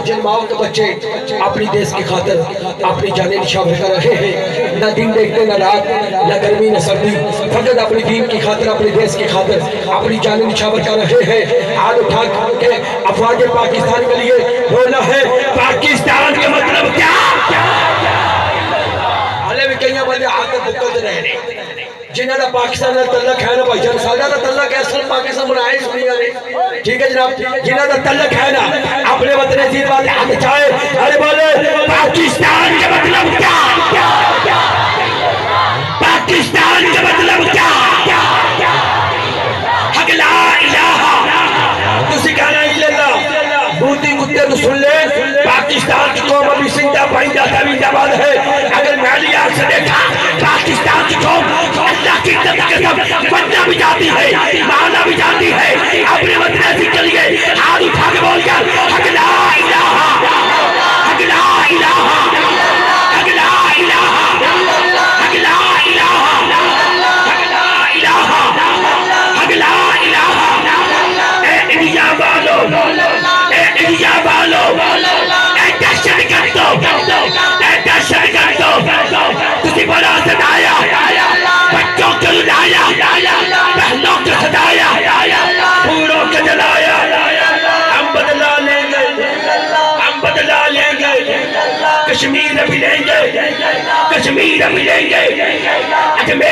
جن ماؤں کے بچے اپنی دیس کی خاطر اپنی جانیں نشاور کر رہے ہیں، نہ دن دیکھتے نہ رات، نہ گرمی نہ سردی، فقط اپنی دین کی خاطر اپنی دیس کی خاطر اپنی جانیں نشاور کر رہے ہیں۔ آج اٹھا کے افواج پاکستان کے لیے بولنا ہے پاکستان کے مطلب کیا؟ حالے بھی کئی بندے آتے بکلتے رہنے جنہاں دا پاکستان دا تعلق ہے نا بھائی جان، سالہ دا تعلق ہے اصل پاکستان بنائے اس دنیا نے، ٹھیک ہے جناب؟ جنہاں دا تعلق ہے نا اپنے وطن عزیز والے ہاتھ چاہے ارے بولے پاکستان کے مطلب کیا؟ پاکستان کے مطلب کیا؟ حق لا الہ تسی کہنا اللہ بوتی کتے تو سن لے، پاکستان کی قوم ابھی زندہ پائندہ زمین آباد ہے۔ اگر میں علی آگ سے دیکھا پاکستان کی قوم اللہ کی عزت کے سب بننا بھی جاتی ہے، مانا بھی جاتی ہے، اپنے وطن عزیز کے لیے ہاتھ اٹھا کے بول کر حق لا الہ حق لا الہ حق لا الہ حق لا الہ حق لا الہ حق لا الہ۔ اے انڈیا والو، اے انڈیا والو، اے دہشت گردو، اے دہشت گردو، تسی بڑا ستایا، بچوں کو لڑایا، بہنوں کو ستایا، پوروں کو جلایا، ہم بدلا لیں گے، ہم بدلا لیں گے، کشمیر بھی لیں گے، کشمیر بھی لیں گے، اجمیر